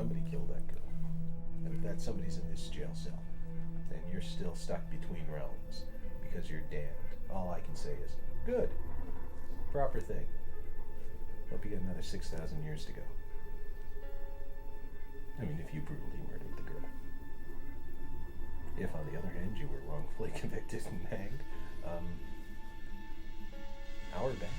Somebody killed that girl. And if that somebody's in this jail cell, then you're still stuck between realms because you're damned. All I can say is, good. Proper thing. Hope you get another 6,000 years to go. I mean, if you brutally murdered the girl. If, on the other hand, you were wrongfully convicted and hanged, our bad.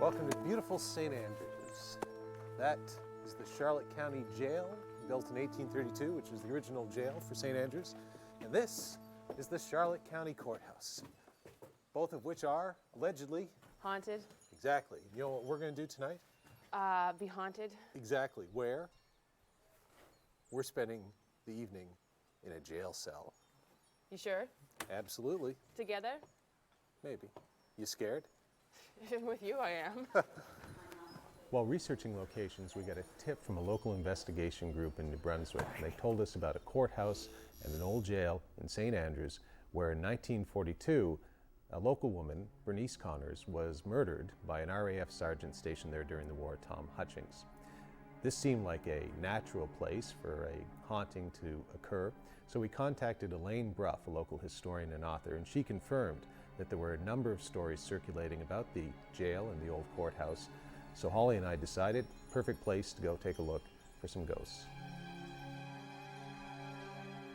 Welcome to beautiful St. Andrews. That is the Charlotte County Jail, built in 1832, which was the original jail for St. Andrews. And this is the Charlotte County Courthouse, both of which are allegedly haunted. Exactly. You know what we're going to do tonight? Be haunted. Exactly. Where? We're spending the evening in a jail cell. You sure? Absolutely. Together? Maybe. You scared? With you, I am. While researching locations, we got a tip from a local investigation group in New Brunswick. They told us about a courthouse and an old jail in St. Andrews where in 1942, a local woman, Bernice Connors, was murdered by an RAF sergeant stationed there during the war, Tom Hutchings. This seemed like a natural place for a haunting to occur, so we contacted Elaine Bruff, a local historian and author, and she confirmed that there were a number of stories circulating about the jail and the old courthouse. So Holly and I decided, perfect place to go take a look for some ghosts.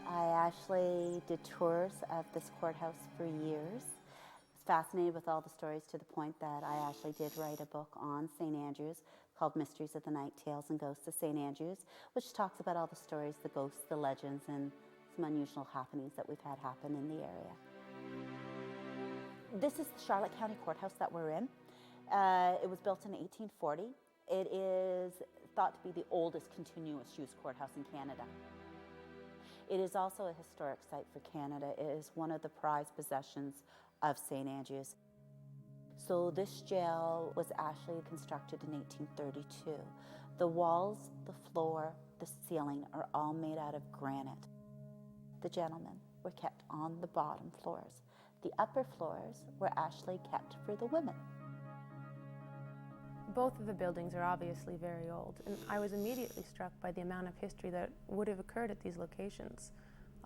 I actually did tours of this courthouse for years. I was fascinated with all the stories to the point that I actually did write a book on St. Andrews called Mysteries of the Night, Tales and Ghosts of St. Andrews, which talks about all the stories, the ghosts, the legends, and some unusual happenings that we've had happen in the area. This is the Charlotte County Courthouse that we're in. It was built in 1840. It is thought to be the oldest continuous use courthouse in Canada. It is also a historic site for Canada. It is one of the prized possessions of St. Andrews. So this jail was actually constructed in 1832. The walls, the floor, the ceiling are all made out of granite. The gentlemen were kept on the bottom floors. The upper floors were actually kept for the women. Both of the buildings are obviously very old, and I was immediately struck by the amount of history that would have occurred at these locations.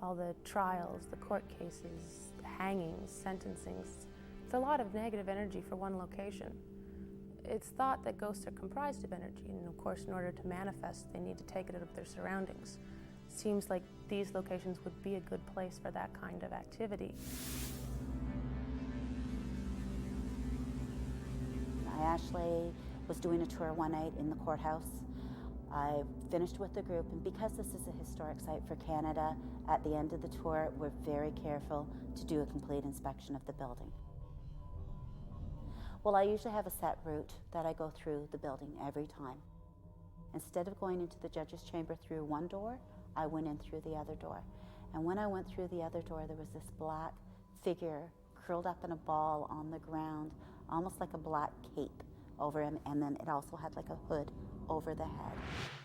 All the trials, the court cases, hangings, sentencings. It's a lot of negative energy for one location. It's thought that ghosts are comprised of energy, and of course, in order to manifest, they need to take it out of their surroundings. Seems like these locations would be a good place for that kind of activity. I actually was doing a tour one night in the courthouse. I finished with the group, and because this is a historic site for Canada, at the end of the tour, we're very careful to do a complete inspection of the building. Well, I usually have a set route that I go through the building every time. Instead of going into the judge's chamber through one door, I went in through the other door. And when I went through the other door, there was this black figure curled up in a ball on the ground, almost like a black cape over him, and then it also had like a hood over the head.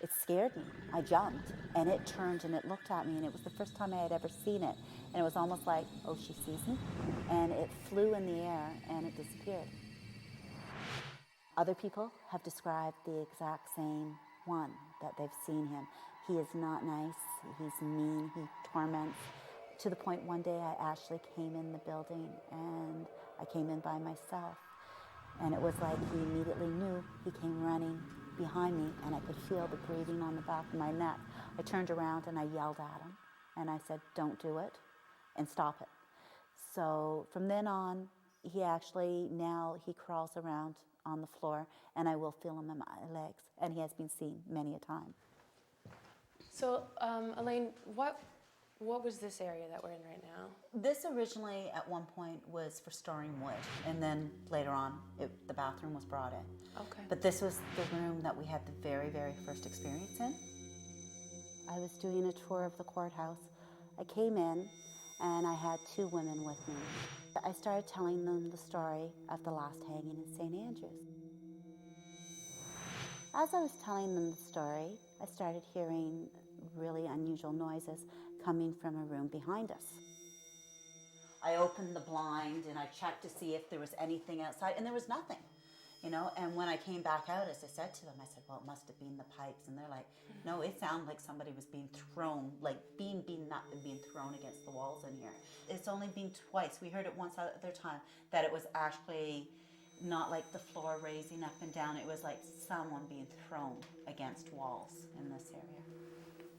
It scared me. I jumped, and it turned and it looked at me, and it was the first time I had ever seen it. And it was almost like, oh, she sees me? And it flew in the air, and it disappeared. Other people have described the exact same one, that they've seen him. He is not nice, he's mean, he torments. To the point one day I actually came in the building, and I came in by myself. And it was like he immediately knew. He came running behind me, and I could feel the breathing on the back of my neck. I turned around and I yelled at him, And I said, don't do it and stop it. So from then on, he crawls around on the floor, and I will feel him in my legs, and he has been seen many a time. So, Elaine, what was this area that we're in right now? This originally, at one point, was for storing wood, and then later on, the bathroom was brought in. Okay. But this was the room that we had the very, very first experience in. I was doing a tour of the courthouse. I came in, and I had two women with me. I started telling them the story of the last hanging in St. Andrews. As I was telling them the story, I started hearing really unusual noises coming from a room behind us. I opened the blind and I checked to see if there was anything outside, and there was nothing, you know. And when I came back out, as I said to them, I said, well, it must have been the pipes. And they're like, no, it sounded like somebody was being thrown, like being beaten up and being thrown against the walls in here. It's only been twice. We heard it once other time that it was actually not like the floor raising up and down. It was like someone being thrown against walls in this area.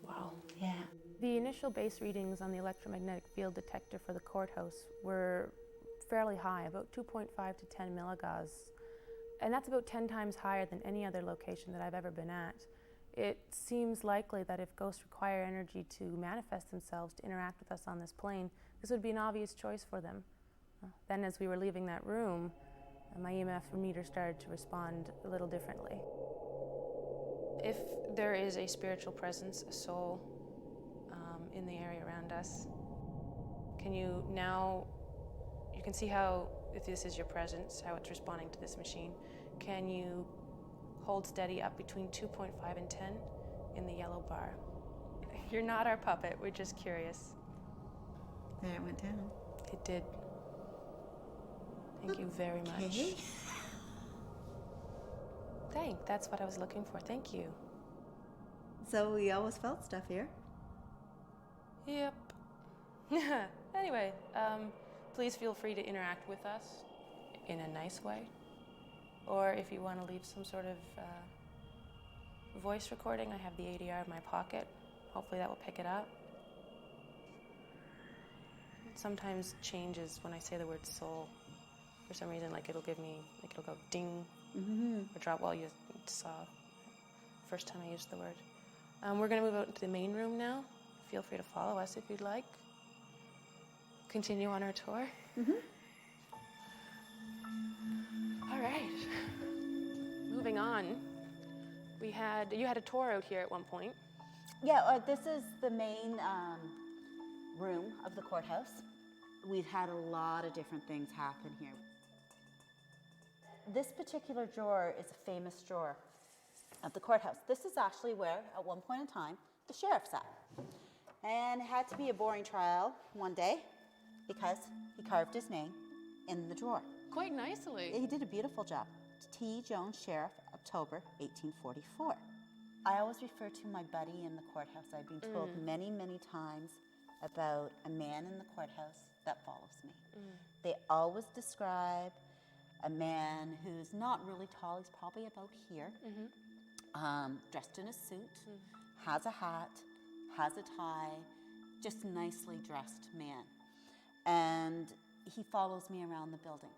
Wow. Yeah. The initial base readings on the electromagnetic field detector for the courthouse were fairly high, about 2.5 to 10 milligauss. And that's about 10 times higher than any other location that I've ever been at. It seems likely that if ghosts require energy to manifest themselves, to interact with us on this plane, this would be an obvious choice for them. Then as we were leaving that room, my EMF meter started to respond a little differently. If there is a spiritual presence, a soul, in the area around us, you can see how, if this is your presence, how it's responding to this machine. Can you hold steady up between 2.5 and 10 in the yellow bar? You're not our puppet, we're just curious. There it went down. It did. Thank you very much. That's what I was looking for. Thank you. So we always felt stuff here. Yep. Anyway, please feel free to interact with us in a nice way. Or if you want to leave some sort of voice recording, I have the ADR in my pocket. Hopefully that will pick it up. It sometimes changes when I say the word soul. For some reason, it'll go ding, or drop. Well, you saw first time I used the word. We're going to move out into the main room now. Feel free to follow us if you'd like. Continue on our tour. All right. Moving on. You had a tour out here at one point. Yeah, this is the main room of the courthouse. We've had a lot of different things happen here. This particular drawer is a famous drawer of the courthouse. This is actually where, at one point in time, the sheriff sat. And it had to be a boring trial one day because he carved his name in the drawer. Quite nicely. He did a beautiful job. T. Jones, Sheriff, October 1844. I always refer to my buddy in the courthouse. I've been told many, many times about a man in the courthouse that follows me. They always describe a man who's not really tall. He's probably about here, dressed in a suit, has a hat, has a tie, just nicely dressed man. And he follows me around the building.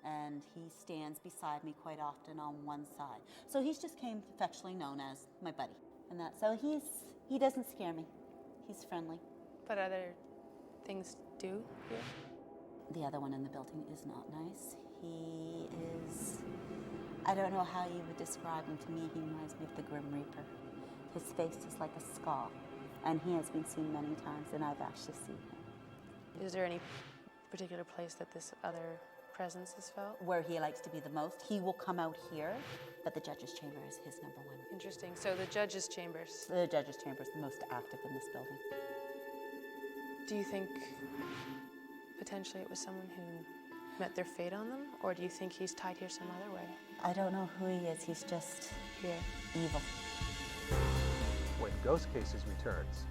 And he stands beside me quite often on one side. So he's just came affectionately known as my buddy. And so he doesn't scare me. He's friendly. But other things do here? The other one in the building is not nice. He is, I don't know how you would describe him to me. He reminds me of the Grim Reaper. His face is like a skull. And he has been seen many times, and I've actually seen him. Is there any particular place that this other presence is felt? Where he likes to be the most. He will come out here, but the judge's chamber is his number one. Interesting. So the judge's chambers. The judge's chamber is the most active in this building. Do you think potentially it was someone who met their fate on them? Or do you think he's tied here some other way? I don't know who he is. He's just Here. evil. When Ghost Cases returns,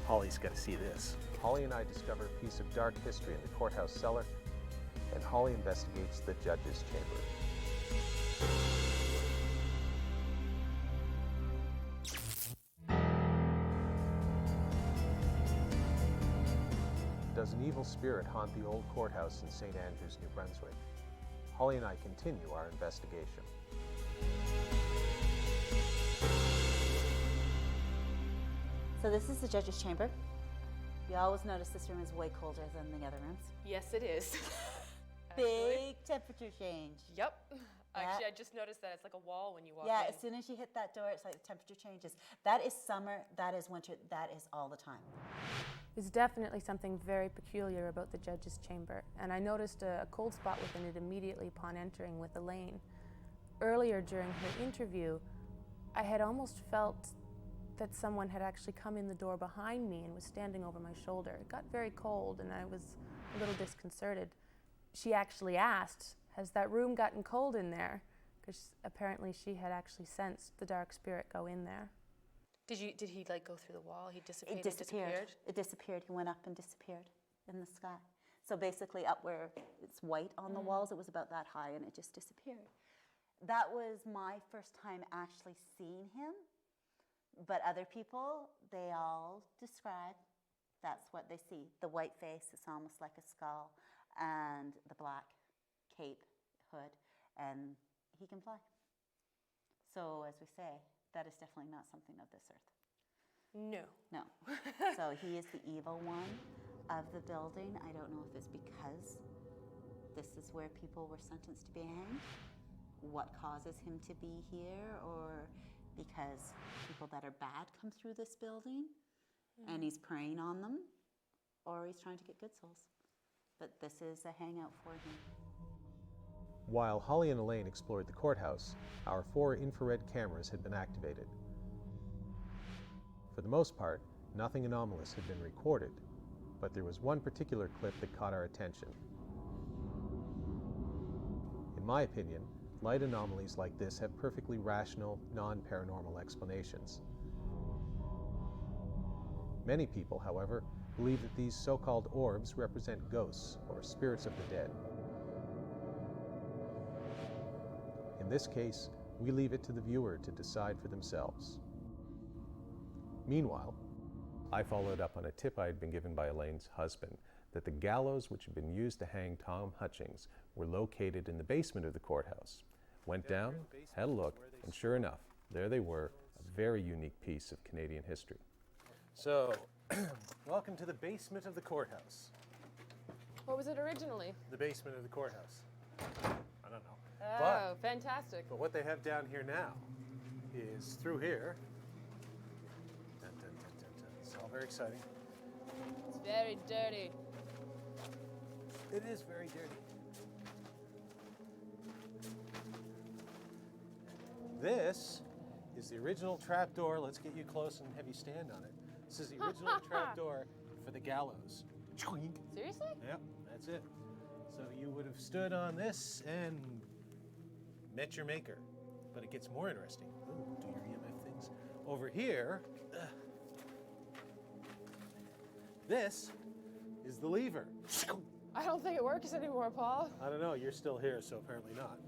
Holly's got to see this. Holly and I discover a piece of dark history in the courthouse cellar, and Holly investigates the judge's chamber. does an evil spirit haunt the old courthouse in St. Andrews, New Brunswick? Holly and I continue our investigation. So this is the judge's chamber. You always notice this room is way colder than the other rooms. Yes, it is. Big temperature change. Yep. Actually, Yeah. I just noticed that it's like a wall when you walk Yeah, in. as soon as you hit that door, it's like the temperature changes. That is summer, that is winter, that is all the time. There's definitely something very peculiar about the judge's chamber, and I noticed a cold spot within it immediately upon entering with Elaine. Earlier during her interview, I had almost felt that someone had actually come in the door behind me and was standing over my shoulder. It got very cold and I was a little disconcerted. She actually asked, "Has that room gotten cold in there?" Because apparently she had actually sensed the dark spirit go in there. Did he like go through the wall? He dissipated? It disappeared. It disappeared. He went up and disappeared in the sky. So basically up where it's white on the walls, it was about that high and it just disappeared. That was my first time actually seeing him. But other people, they all describe that's what they see. The white face, it's almost like a skull, and the black cape, hood, and he can fly. So as we say, that is definitely not something of this earth. No. No. So he is the evil one of the building. I don't know if it's because this is where people were sentenced to be hanged, what causes him to be here, or because people that are bad come through this building and he's preying on them, or he's trying to get good souls. But this is a hangout for him. While Holly and Elaine explored the courthouse, our 4 infrared cameras had been activated. For the most part, nothing anomalous had been recorded, but there was one particular clip that caught our attention. In my opinion, light anomalies like this have perfectly rational, non-paranormal explanations. Many people, however, believe that these so-called orbs represent ghosts or spirits of the dead. In this case, we leave it to the viewer to decide for themselves. Meanwhile, I followed up on a tip I had been given by Elaine's husband that the gallows which had been used to hang Tom Hutchings were located in the basement of the courthouse. Went down, had a look, and sure enough, there they were, a very unique piece of Canadian history. So, welcome to the basement of the courthouse. What was it originally? The basement of the courthouse. I don't know. Oh, fantastic. But what they have down here now is through here. Dun, dun, dun, dun, dun. It's all very exciting. It's very dirty. It is very dirty. This is the original trapdoor. Let's get you close and have you stand on it. This is the original trapdoor for the gallows. Seriously? Yep, that's it. So you would have stood on this and met your maker. But it gets more interesting. Ooh, do your EMF things. Over here, this is the lever. I don't think it works anymore, Paul. I don't know, you're still here, so apparently not.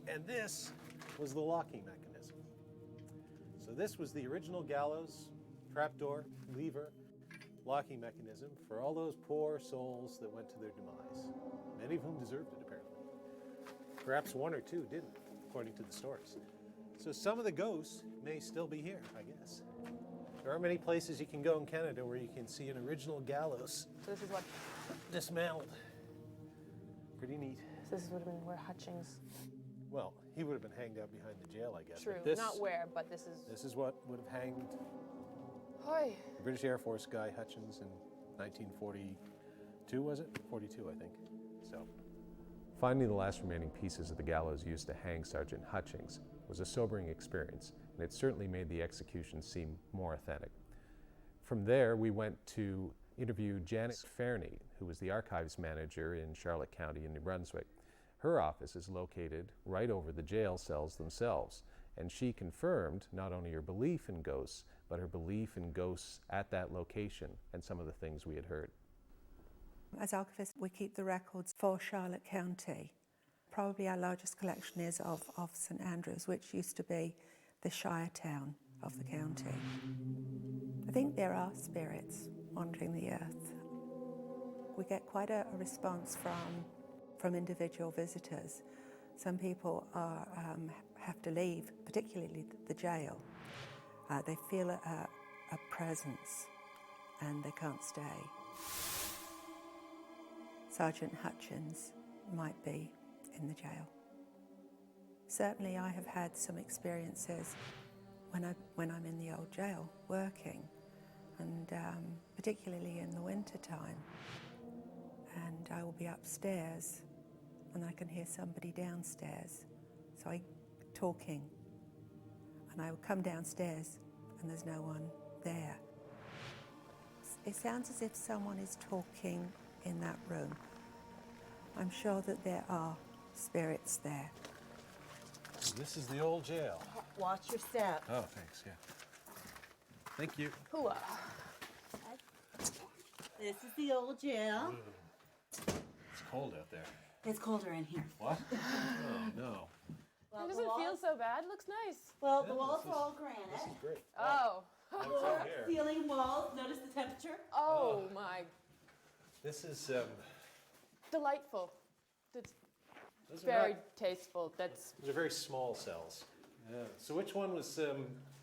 And this was the locking mechanism. So this was the original gallows, trapdoor, lever, locking mechanism for all those poor souls that went to their demise. Many of whom deserved it, apparently. Perhaps 1 or 2 didn't, according to the stories. So some of the ghosts may still be here, I guess. There aren't many places you can go in Canada where you can see an original gallows So this is what? dismantled. Pretty neat. So this would have been where Hutchings. Well, he would have been hanged out behind the jail, I guess. True. But this, Not where, but this is. This is what would have hanged Hoy. the British Air Force guy Hutchins in 1942, was it? 42, I think. So, finding the last remaining pieces of the gallows used to hang Sergeant Hutchings was a sobering experience, and it certainly made the execution seem more authentic. From there, we went to interview Janet Fairney, who was the archives manager in Charlotte County in New Brunswick. Her office is located right over the jail cells themselves, and she confirmed not only her belief in ghosts, but her belief in ghosts at that location and some of the things we had heard. As archivists, we keep the records for Charlotte County. Probably our largest collection is of St Andrews, which used to be the shire town of the county. I think there are spirits wandering the earth. we get quite a response from individual visitors. Some people have to leave, particularly the jail. They feel a presence and they can't stay. Sergeant Hutchins might be in the jail. Certainly I have had some experiences when I'm in the old jail working, and particularly in the winter time, and I will be upstairs and I can hear somebody downstairs, so I talking, and I will come downstairs and there's no one there. It sounds as if someone is talking in that room. I'm sure that there are spirits there. This is the old jail. Watch your step. Oh, thanks, yeah. Thank you. Hooah. This is the old jail. It's cold out there. It's colder in here. What? Oh, no. Well, It doesn't feel so bad. Looks nice. Well, the walls are all granite. This is great. Oh. Floor, ceiling, walls. Notice the temperature. Oh my. This is, Delightful. It's those are very not- tasteful. That's Those are very small cells. Yeah. So which one was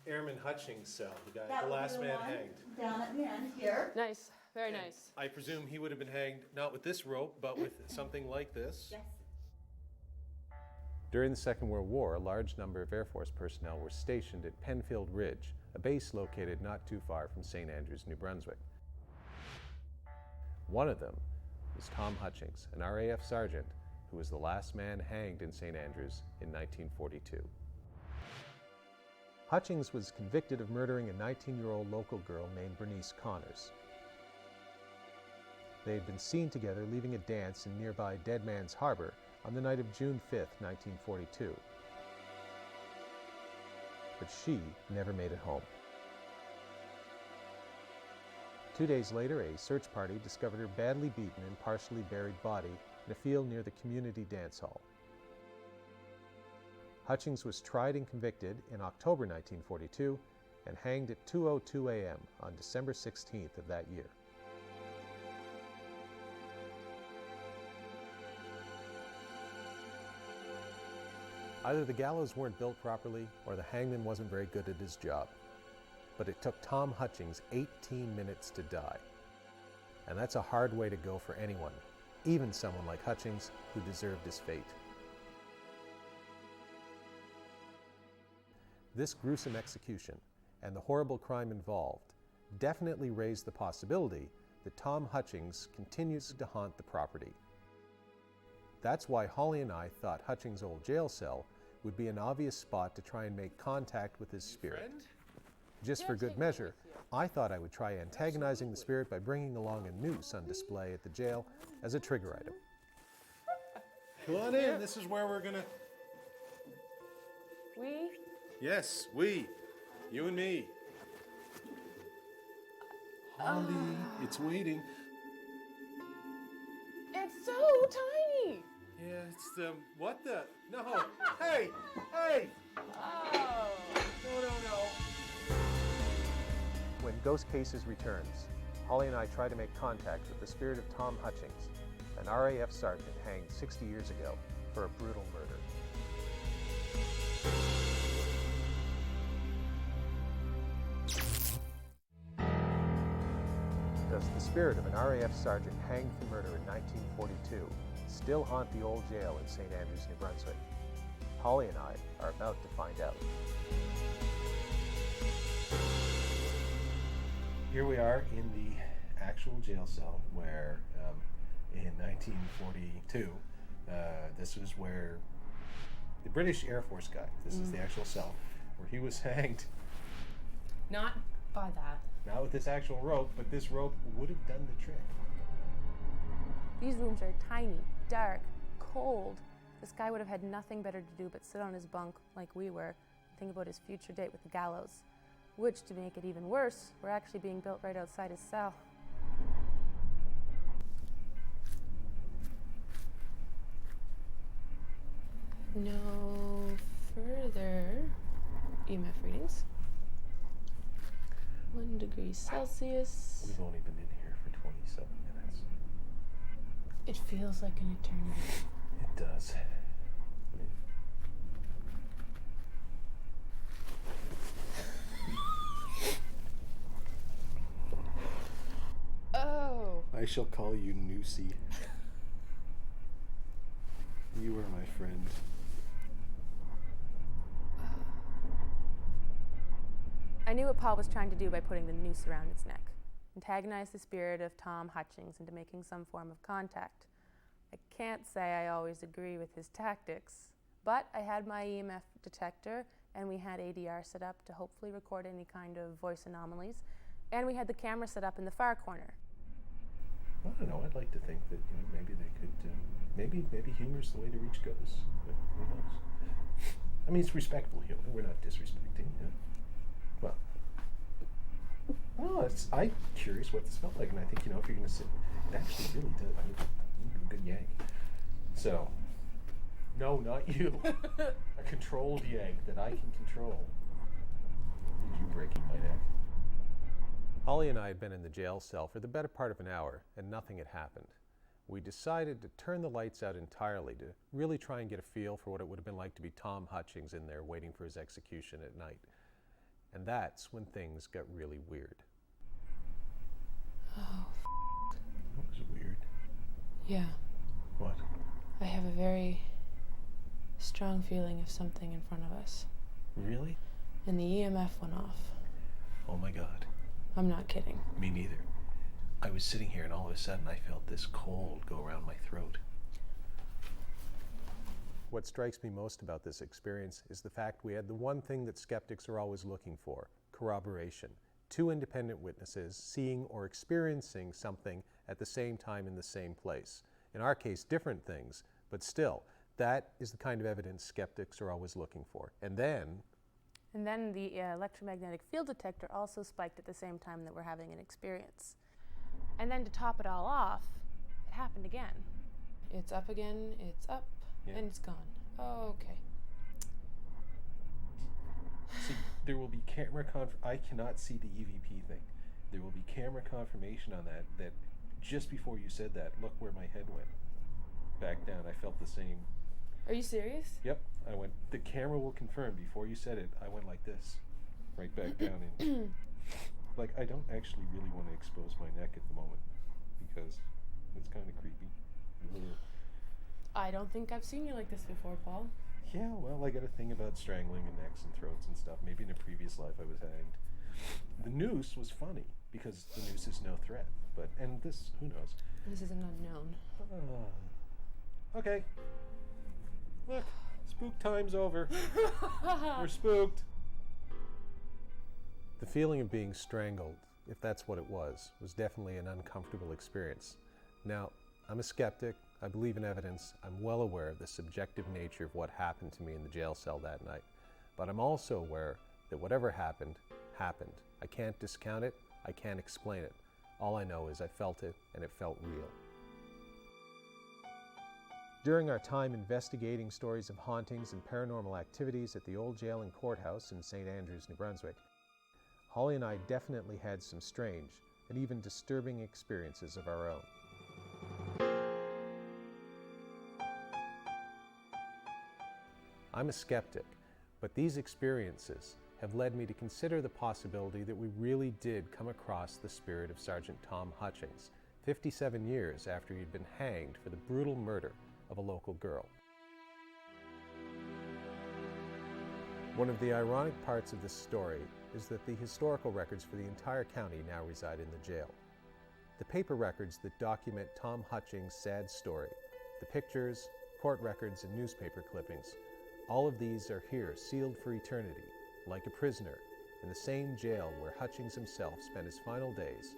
Airman Hutchings' cell, the guy, That the would be last the man one hanged? Down at the end here. nice. Very nice. I presume he would have been hanged not with this rope, but with something like this. Yes. During the Second World War, a large number of Air Force personnel were stationed at Penfield Ridge, a base located not too far from St. Andrews, New Brunswick. One of them was Tom Hutchings, an RAF sergeant who was the last man hanged in St. Andrews in 1942. Hutchings was convicted of murdering a 19-year-old local girl named Bernice Connors. They had been seen together leaving a dance in nearby Dead Man's Harbor on the night of June 5th, 1942. But she never made it home. 2 days later, a search party discovered her badly beaten and partially buried body in a field near the community dance hall. Hutchings was tried and convicted in October 1942 and hanged at 2:02 a.m. on December 16th of that year. Either the gallows weren't built properly or the hangman wasn't very good at his job. But it took Tom Hutchings 18 minutes to die. And that's a hard way to go for anyone, even someone like Hutchings who deserved his fate. This gruesome execution and the horrible crime involved definitely raised the possibility that Tom Hutchings continues to haunt the property. That's why Holly and I thought Hutchings' old jail cell would be an obvious spot to try and make contact with his spirit. Just for good measure, I thought I would try antagonizing the spirit by bringing along a noose on display at the jail as a trigger item. Come on in, this is where we're gonna... We. Yes, we. You and me. Holly, it's waiting. It's so tiny. Yeah, it's what the? No. Hey! Hey! Oh. No. When Ghost Cases returns, Holly and I try to make contact with the spirit of Tom Hutchings, an RAF sergeant hanged 60 years ago for a brutal murder. Does the spirit of an RAF sergeant hanged for murder in 1942 still haunt the old jail in St. Andrews, New Brunswick? Holly and I are about to find out. Here we are in the actual jail cell where in 1942, this was where the British Air Force guy, this is the actual cell, where he was hanged. Not by that. Not with this actual rope, but this rope would have done the trick. These rooms are tiny, dark, cold. This guy would have had nothing better to do but sit on his bunk like we were and think about his future date with the gallows, which, to make it even worse, were actually being built right outside his cell. No further EMF readings. 1 degree Celsius. We've only been in here for 27 minutes. It feels like an eternity. It does. Oh. I shall call you Nusi. You are my friend. I knew what Paul was trying to do by putting the noose around its neck. Antagonize the spirit of Tom Hutchings into making some form of contact. I can't say I always agree with his tactics, but I had my EMF detector and we had ADR set up to hopefully record any kind of voice anomalies, and we had the camera set up in the far corner. I don't know. I'd like to think that maybe they could. Maybe humor's the way to reach ghosts. But who knows? I mean, it's respectful humor. We're not disrespecting. Well, I'm curious what this felt like, and I think if you're going to sit, it actually really does. I mean, you do a good yank. So, no, not you. A controlled yank that I can control. Need you breaking my neck. Holly and I had been in the jail cell for the better part of an hour, and nothing had happened. We decided to turn the lights out entirely to really try and get a feel for what it would have been like to be Tom Hutchings in there waiting for his execution at night. And that's when things got really weird. Oh, That was weird. yeah. What? I have a very strong feeling of something in front of us. Really? And the EMF went off. Oh my God. I'm not kidding. Me neither. I was sitting here and all of a sudden I felt this cold go around my throat. What strikes me most about this experience is the fact we had the one thing that skeptics are always looking for: corroboration. Two independent witnesses seeing or experiencing something at the same time in the same place. In our case, different things, but still, that is the kind of evidence skeptics are always looking for. And then the electromagnetic field detector also spiked at the same time that we're having an experience. And then to top it all off, it happened again. It's up again, it's up, and it's gone. Okay. See, there will be camera I cannot see the EVP thing. There will be camera confirmation on that just before you said that, look where my head went. Back down, I felt the same. Are you serious? Yep, I went, the camera will confirm, before you said it, I went like this, right back down in. Like, I don't actually really want to expose my neck at the moment, because it's kind of creepy. I don't think I've seen you like this before, Paul. Yeah, well, I got a thing about strangling and necks and throats and stuff. Maybe in a previous life I was hanged. The noose was funny, because the noose is no threat. And this, who knows? This is an unknown. Okay. Look, spook time's over. We're spooked. The feeling of being strangled, if that's what it was definitely an uncomfortable experience. Now, I'm a skeptic. I believe in evidence. I'm well aware of the subjective nature of what happened to me in the jail cell that night. But I'm also aware that whatever happened, happened. I can't discount it. I can't explain it. All I know is I felt it, and it felt real. During our time investigating stories of hauntings and paranormal activities at the old jail and courthouse in St. Andrews, New Brunswick, Holly and I definitely had some strange and even disturbing experiences of our own. I'm a skeptic, but these experiences have led me to consider the possibility that we really did come across the spirit of Sergeant Tom Hutchings, 57 years after he'd been hanged for the brutal murder of a local girl. One of the ironic parts of this story is that the historical records for the entire county now reside in the jail. The paper records that document Tom Hutchings' sad story, the pictures, court records, and newspaper clippings, all of these are here, sealed for eternity, like a prisoner, in the same jail where Hutchings himself spent his final days,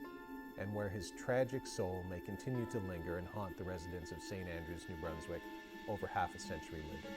and where his tragic soul may continue to linger and haunt the residents of St. Andrews, New Brunswick, over half a century later.